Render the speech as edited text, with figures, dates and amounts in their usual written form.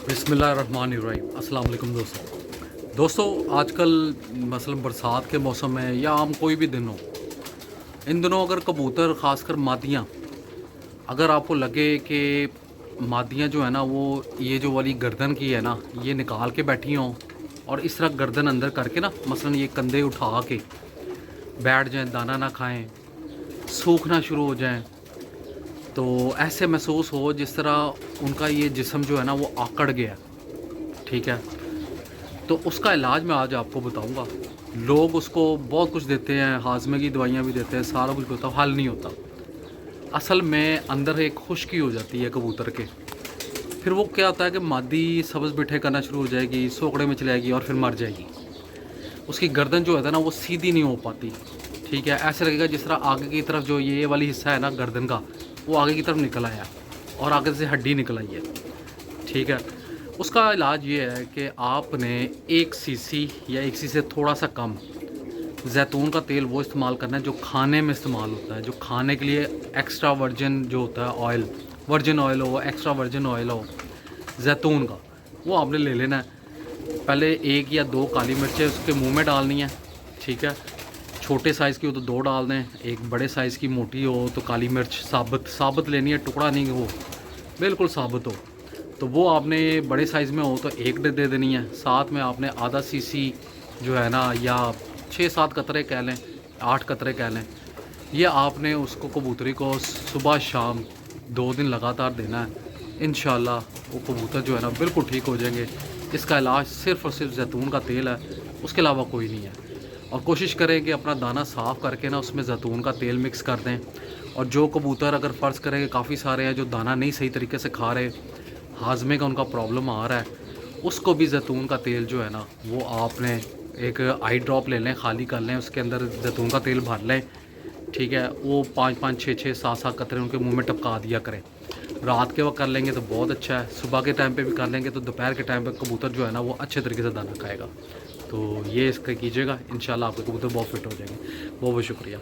बिस्मिल्लाहिर्रहमानिर्रहीम। अस्सलाम वालेकुम दोस्तों आजकल मसलन बरसात के मौसम में या आम कोई भी दिन हो, इन दिनों अगर कबूतर ख़ासकर मादियाँ, अगर आपको लगे कि मादियाँ जो है ना वो ये जो वाली गर्दन की है ना ये निकाल के बैठी हों और इस तरह गर्दन अंदर करके ना मसलन ये कंधे उठा के बैठ जाएं, दाना ना खाएं, सूखना शुरू हो जाएं, तो ऐसे महसूस हो जिस तरह उनका ये जिस्म जो है ना वो आकड़ गया। ठीक है, तो उसका इलाज मैं आज आपको बताऊंगा। लोग उसको बहुत कुछ देते हैं, हाजमे की दवाइयाँ भी देते हैं, सारा कुछ होता है, हल नहीं होता। असल में अंदर एक खुश्की हो जाती है कबूतर के। फिर वो क्या होता है कि मादी सब्ज़ बिठे करना शुरू हो जाएगी, सोकड़े में चली जाएगी और फिर मर जाएगी। उसकी गर्दन जो है ना वो सीधी नहीं हो पाती। ठीक है, ऐसे लगेगा जिस तरह आगे की तरफ जो ये वाली हिस्सा है ना गर्दन का, वो आगे की तरफ निकल आया और आगे से हड्डी निकल आई है। ठीक है, उसका इलाज ये है कि आपने 1 सीसी या 1 सीसी से थोड़ा सा कम जैतून का तेल वो इस्तेमाल करना है जो खाने में इस्तेमाल होता है, जो खाने के लिए एक्स्ट्रा वर्जिन जो होता है ऑयल, वर्जिन ऑयल हो, एक्स्ट्रा वर्जिन ऑयल हो जैतून का, वो आपने ले लेना है। पहले 1 या 2 काली मिर्चें उसके मुंह में डालनी है। ठीक है, छोटे साइज़ की हो तो 2 डाल दें, एक बड़े साइज़ की मोटी हो तो काली मिर्च साबुत लेनी है, टुकड़ा नहीं हो, बिल्कुल साबुत हो तो वो आपने बड़े साइज़ में हो तो 1 दे देनी है। साथ में आपने आधा सीसी जो है ना, या 6-7 कतरे कह लें, 8 कतरे कह लें, ये आपने उसको कबूतरी को सुबह शाम 2 दिन लगातार देना है। इंशाल्लाह वो कबूतर जो है ना बिल्कुल ठीक हो जाएंगे। इसका इलाज सिर्फ़ और सिर्फ जैतून का तेल है, उसके अलावा कोई नहीं है। और कोशिश करें कि अपना दाना साफ़ करके ना उसमें जैतून का तेल मिक्स कर दें। और जो कबूतर अगर फ़र्ज़ करें कि काफ़ी सारे हैं जो दाना नहीं सही तरीके से खा रहे, हाजमे का उनका प्रॉब्लम आ रहा है, उसको भी जैतून का तेल जो है ना वो आपने एक आई ड्रॉप ले लें, खाली कर लें, उसके अंदर जैतून का तेल भर लें। ठीक है, वो 5-5, 6-6, 7-7 कतरे उनके मुंह में टपका दिया करें। रात के वक्त कर लेंगे तो बहुत अच्छा है, सुबह के टाइम पे भी कर लेंगे तो दोपहर के टाइम पे कबूतर जो है ना वो अच्छे तरीके से दाना खाएगा। तो ये इसका कीजिएगा, इंशाल्लाह आपके कबूतर बहुत फिट हो जाएंगे। बहुत बहुत शुक्रिया।